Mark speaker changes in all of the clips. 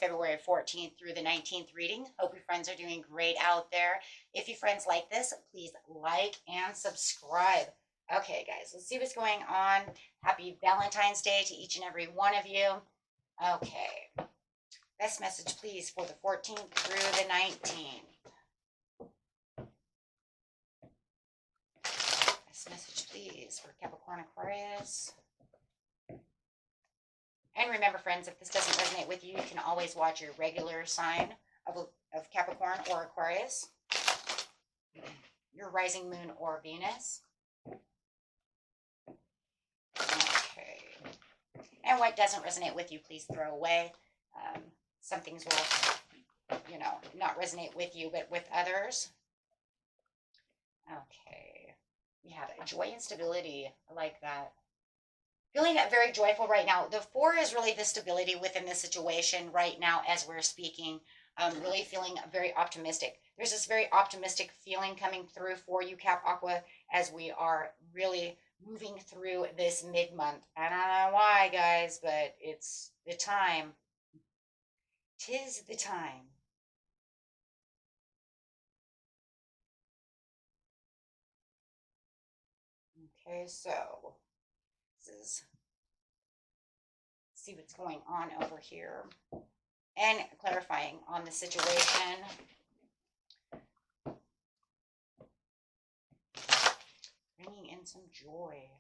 Speaker 1: February 14th through the 19th reading. Hope your friends are doing great out there. If you friends like this, please like and subscribe. Okay, guys, let's see what's going on. Happy Valentine's Day to each and every one of you. Okay, best message, please, for the 14th through the 19th. Best message, please, for Capricorn, Aquarius. And remember, friends, if this doesn't resonate with you, you can always watch your regular sign of Capricorn or Aquarius, your rising moon or Venus. Okay. And what doesn't resonate with you, please throw away. Some things will, not resonate with you, but with others. Okay. We have joy and stability. I like that. Feeling very joyful right now. The 4 is really the stability within the situation right now as we're speaking. Really feeling very optimistic. There's this very optimistic feeling coming through for you, Cap Aqua, as we are really moving through this mid-month. I don't know why, guys, but it's the time. 'Tis the time. Okay, so see what's going on over here and clarifying on the situation. Bringing in some joy.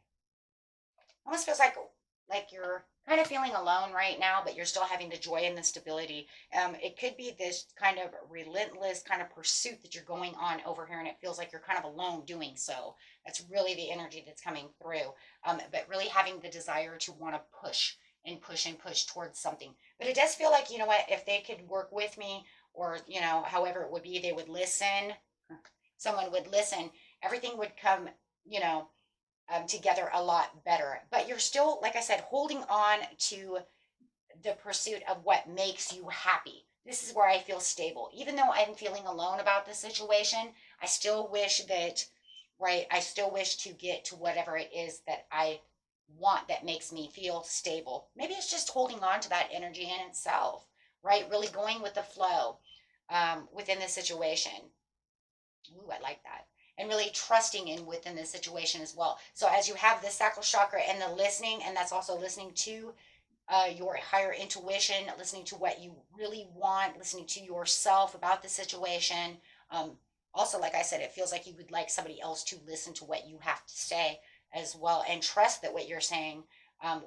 Speaker 1: Almost feels like you're kind of feeling alone right now, but you're still having the joy and the stability. It could be this kind of relentless kind of pursuit that you're going on over here, and it feels like you're kind of alone doing so. That's really the energy that's coming through. But really having the desire to want to push and push and push towards something. But it does feel like, you know what, if they could work with me, or, however it would be, they would listen. Someone would listen. Everything would come, together a lot better. But you're still, like I said, holding on to the pursuit of what makes you happy. This is where I feel stable. Even though I'm feeling alone about the situation, I still wish that, right, I still wish to get to whatever it is that I want that makes me feel stable. Maybe it's just holding on to that energy in itself, right? Really going with the flow within the situation. Ooh, I like that. And really trusting in within the situation as well. So as you have the sacral chakra and the listening, and that's also listening to your higher intuition, listening to what you really want, listening to yourself about the situation. Also, like I said, it feels like you would like somebody else to listen to what you have to say as well, and trust that what you're saying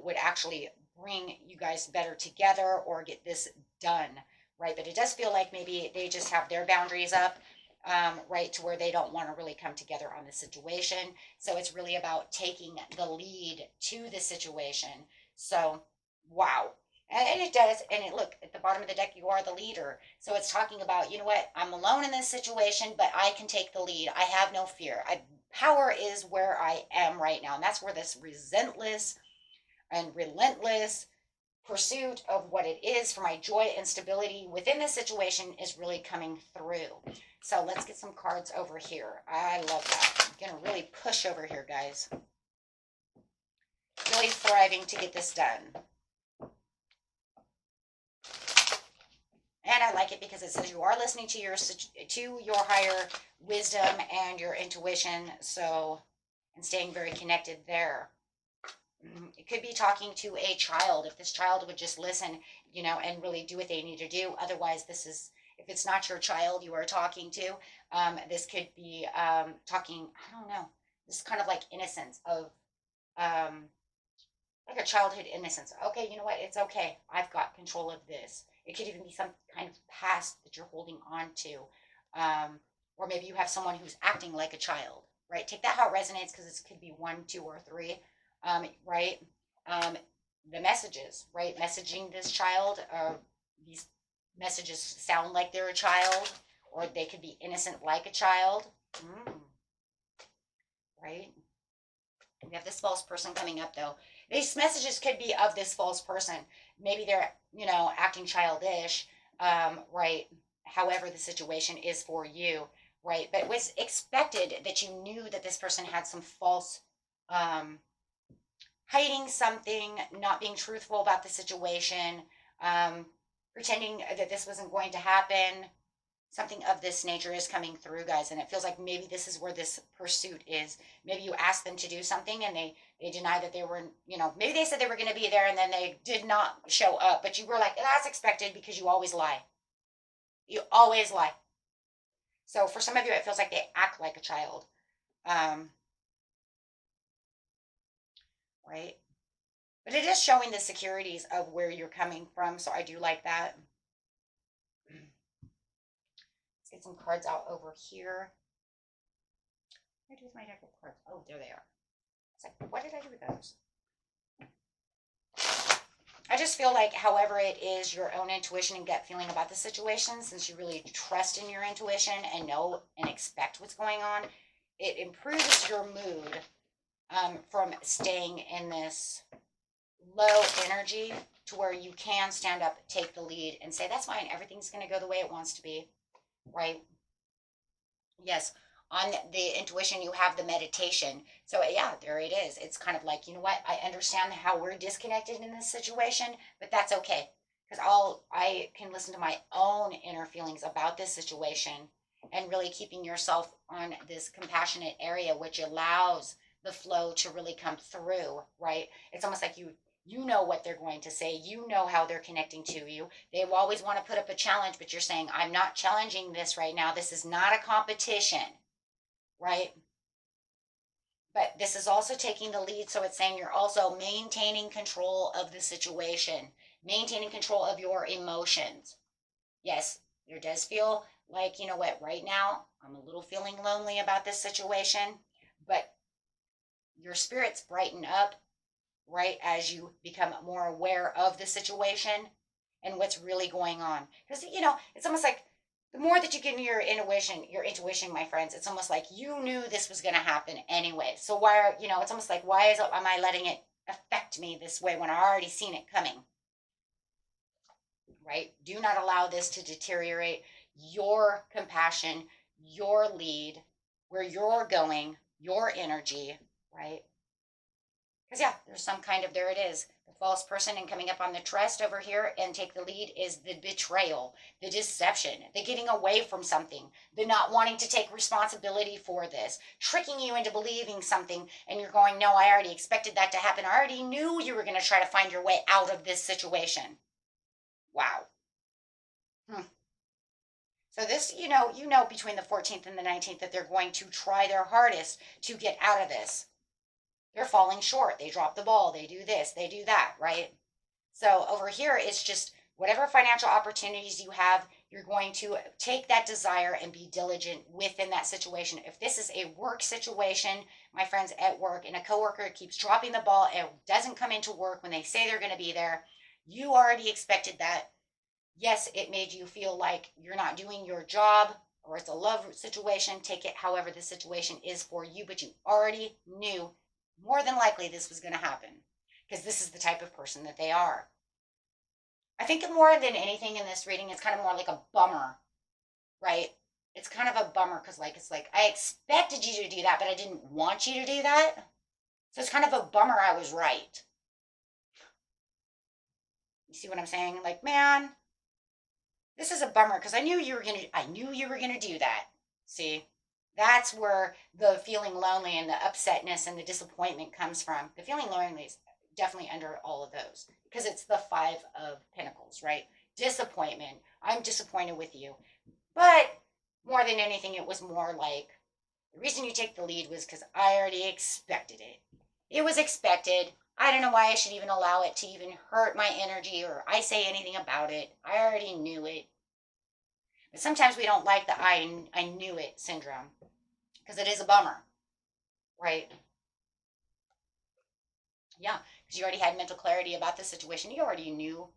Speaker 1: would actually bring you guys better together or get this done, right? But it does feel like maybe they just have their boundaries up, right, to where they don't want to really come together on the situation. So it's really about taking the lead to the situation. So, wow. And it does. And look, at the bottom of the deck, you are the leader. So it's talking about, you know what, I'm alone in this situation, but I can take the lead. I have no fear. Power is where I am right now. And that's where this relentless pursuit of what it is for my joy and stability within this situation is really coming through. So let's get some cards over here. I love that. I'm going to really push over here, guys. Really thriving to get this done. And I like it because it says you are listening to your higher wisdom and your intuition. So, and staying very connected there. It could be talking to a child. If this child would just listen, and really do what they need to do. Otherwise, if it's not your child you are talking to, this could be talking, I don't know, this is kind of like innocence of, like a childhood innocence. Okay, you know what? It's okay. I've got control of this. It could even be some kind of past that you're holding on to. Or maybe you have someone who's acting like a child, right? Take that how it resonates, because it could be 1, 2, or 3. Right? The messages, right? Messaging this child, these messages sound like they're a child, or they could be innocent like a child. Right? We have this false person coming up, though. These messages could be of this false person. Maybe they're, acting childish, right? However the situation is for you, right? But it was expected that you knew that this person had some false, hiding something, not being truthful about the situation, pretending that this wasn't going to happen. Something of this nature is coming through, guys, and it feels like maybe this is where this pursuit is. Maybe you asked them to do something and they deny that they were, maybe they said they were going to be there and then they did not show up, but you were like, that's expected because you always lie. You always lie. So for some of you, it feels like they act like a child. Right? But it is showing the securities of where you're coming from, so I do like that. Let's get some cards out over here. What did I do with my deck of cards? Oh, there they are. It's like, what did I do with those? I just feel like, however it is, your own intuition and gut feeling about the situation, since you really trust in your intuition and know and expect what's going on, it improves your mood from staying in this low energy to where you can stand up, take the lead, and say, that's fine, everything's going to go the way it wants to be, right? Yes, on the intuition, you have the meditation. So yeah, there it is. It's kind of like, you know what? I understand how we're disconnected in this situation, but that's okay. Because I can listen to my own inner feelings about this situation and really keeping yourself on this compassionate area, which allows the flow to really come through, right? It's almost like you know what they're going to say. You know how they're connecting to you. They always want to put up a challenge, but you're saying, I'm not challenging this right now. This is not a competition, right? But this is also taking the lead. So it's saying you're also maintaining control of the situation, maintaining control of your emotions. Yes, there does feel like, you know what, right now, I'm a little feeling lonely about this situation, but your spirits brighten up right as you become more aware of the situation and what's really going on. Because, it's almost like the more that you get in your intuition, my friends, it's almost like you knew this was going to happen anyway. So it's almost like, am I letting it affect me this way when I already seen it coming? Right? Do not allow this to deteriorate your compassion, your lead, where you're going, your energy, right? Because yeah, there's some kind of, there it is, the false person, and coming up on the trust over here and take the lead is the betrayal, the deception, the getting away from something, the not wanting to take responsibility for this, tricking you into believing something, and you're going, no, I already expected that to happen. I already knew you were going to try to find your way out of this situation. Wow. So this, between the 14th and the 19th that they're going to try their hardest to get out of this. They're falling short. They drop the ball. They do this. They do that, right? So over here, it's just whatever financial opportunities you have, you're going to take that desire and be diligent within that situation. If this is a work situation, my friends at work, and a coworker keeps dropping the ball and doesn't come into work when they say they're going to be there, you already expected that. Yes, it made you feel like you're not doing your job, or it's a love situation. Take it however the situation is for you, but you already knew more than likely this was going to happen because this is the type of person that they are. I think more than anything in this reading, it's kind of more like a bummer, right? It's kind of a bummer because it's like I expected you to do that, but I didn't want you to do that. So it's kind of a bummer I was right. You see what I'm saying? Like, man, this is a bummer because I knew you were gonna do that. See? That's where the feeling lonely and the upsetness and the disappointment comes from. The feeling lonely is definitely under all of those because it's the 5 of Pentacles, right? Disappointment. I'm disappointed with you. But more than anything, it was more like the reason you take the lead was because I already expected it. It was expected. I don't know why I should even allow it to even hurt my energy or I say anything about it. I already knew it. But sometimes we don't like the I knew it syndrome because it is a bummer, right? Yeah, because you already had mental clarity about the situation. You already knew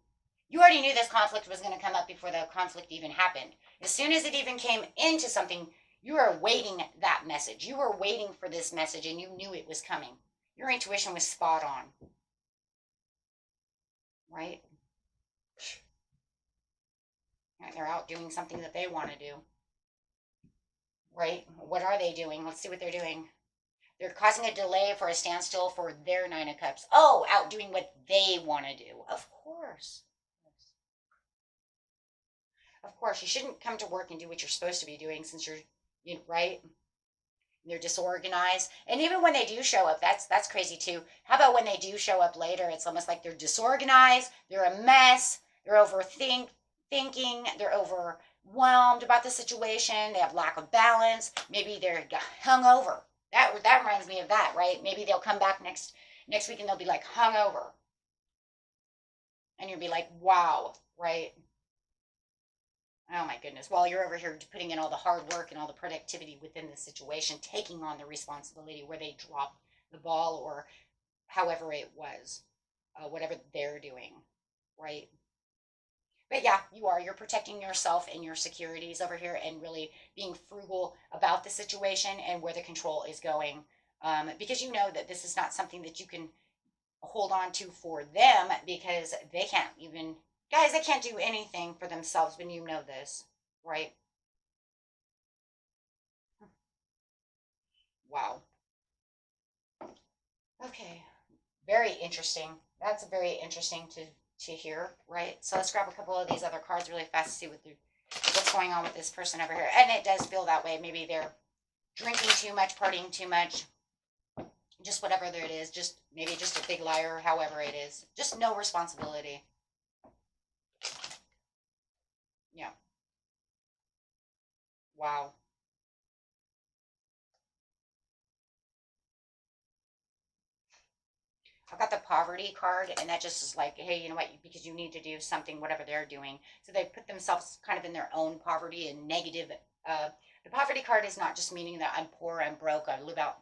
Speaker 1: this conflict was going to come up before the conflict even happened. As soon as it even came into something, you were awaiting that message. You were waiting for this message and you knew it was coming. Your intuition was spot on, right? And they're out doing something that they want to do, right? What are they doing? Let's see what they're doing. They're causing a delay for a standstill for their 9 of Cups. Oh, out doing what they want to do. Of course. Of course, you shouldn't come to work and do what you're supposed to be doing since you're, right? They're disorganized. And even when they do show up, that's crazy too. How about when they do show up later? It's almost like they're disorganized, they're a mess, they're thinking, they're overwhelmed about the situation, they have lack of balance, maybe they're hungover. That reminds me of that, right? Maybe they'll come back next week and they'll be like hungover. And you'll be like, wow, right? Oh my goodness. While you're over here putting in all the hard work and all the productivity within the situation, taking on the responsibility where they dropped the ball or however it was, whatever they're doing, right? But yeah, you are. You're protecting yourself and your securities over here and really being frugal about the situation and where the control is going. Because you know that this is not something that you can hold on to for them because they can't even, guys, they can't do anything for themselves when you know this, right? Wow. Okay. Very interesting. That's very interesting to hear, right? So let's grab a couple of these other cards really fast to see what's going on with this person over here. And it does feel that way. Maybe they're drinking too much, partying too much, just whatever it is, just maybe just a big liar, however it is. Just no responsibility. Yeah. Wow. I've got the poverty card, and that just is like, hey, you know what? Because you need to do something, whatever they're doing. So they put themselves kind of in their own poverty and negative. Uh, the poverty card is not just meaning that I'm poor, I'm broke, I live out,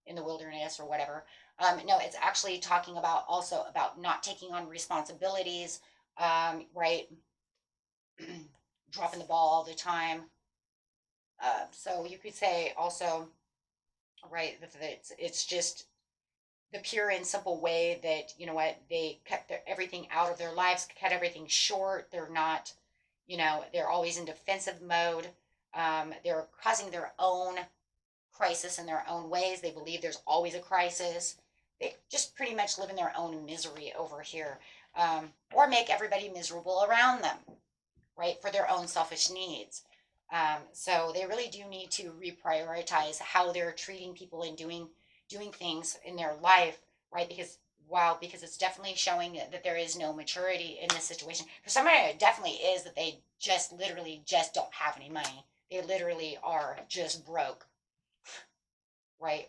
Speaker 1: in the wilderness or whatever. No, it's actually talking about also about not taking on responsibilities, right? Dropping the ball all the time. So you could say also, right, that it's just the pure and simple way that they cut everything out of their lives, cut everything short. They're not, they're always in defensive mode. They're causing their own crisis in their own ways. They believe there's always a crisis. They just pretty much live in their own misery over here, or make everybody miserable around them, right, for their own selfish needs. So they really do need to reprioritize how they're treating people and doing things in their life, right? Because it's definitely showing that there is no maturity in this situation. For somebody, it definitely is that they just literally just don't have any money. They literally are just broke, right?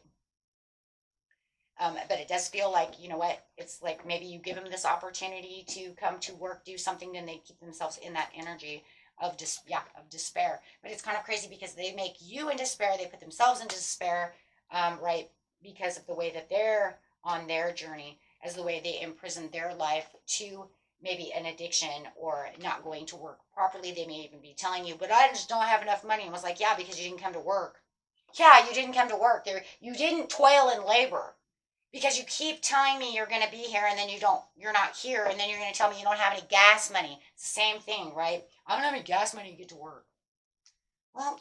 Speaker 1: But it does feel like, you know what, it's like maybe you give them this opportunity to come to work, do something, then they keep themselves in that energy of despair. But it's kind of crazy because they make you in despair, they put themselves into despair, right? Because of the way that they're on their journey, as the way they imprison their life to maybe an addiction or not going to work properly. They may even be telling you, but I just don't have enough money. And I was like, yeah, because you didn't come to work. Yeah, you didn't come to work. You didn't toil and labor because you keep telling me you're going to be here and then you're not here. And then you're going to tell me you don't have any gas money. It's the same thing, right? I don't have any gas money to get to work. Well,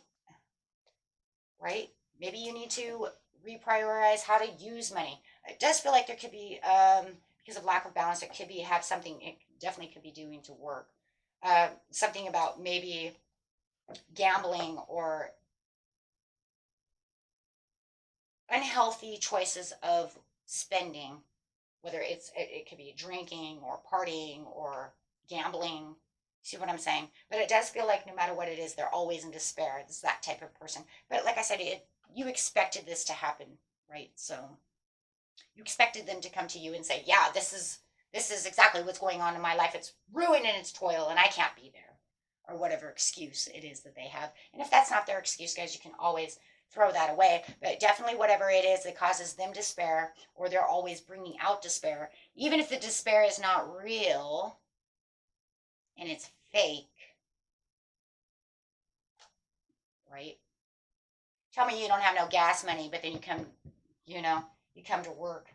Speaker 1: right? Maybe you need to reprioritize how to use money. It does feel like there could be, because of lack of balance, it could be have something it definitely could be doing to work. Something about maybe gambling or unhealthy choices of spending, whether it could be drinking or partying or gambling. See what I'm saying? But it does feel like no matter what it is, they're always in despair. It's that type of person. But like I said, you expected this to happen, right? So you expected them to come to you and say, "Yeah, this is exactly what's going on in my life. It's ruin and it's toil, and I can't be there," or whatever excuse it is that they have. And if that's not their excuse, guys, you can always throw that away. But definitely, whatever it is that causes them despair, or they're always bringing out despair, even if the despair is not real and it's fake, right? Tell me you don't have no gas money, but then you come to work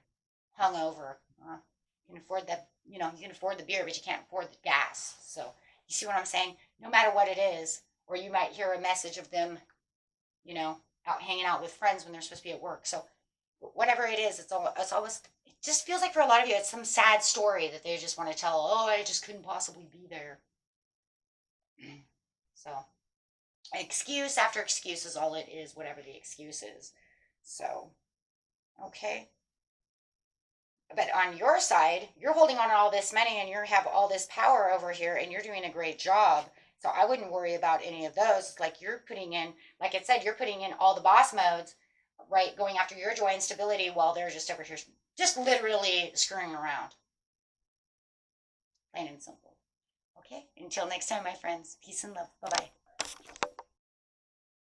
Speaker 1: hungover. You can afford you can afford the beer, but you can't afford the gas. So you see what I'm saying? No matter what it is, or you might hear a message of them, out hanging out with friends when they're supposed to be at work. So whatever it is, it's always, it just feels like for a lot of you, it's some sad story that they just want to tell. Oh, I just couldn't possibly be there. So excuse after excuse is all it is, whatever the excuse is. So, okay. But on your side, you're holding on to all this money and you have all this power over here and you're doing a great job. So I wouldn't worry about any of those. Like you're putting in, like it said, you're putting in all the boss modes, right? Going after your joy and stability while they're just over here, just literally screwing around. Plain and simple. Okay. Until next time, my friends. Peace and love. Bye bye.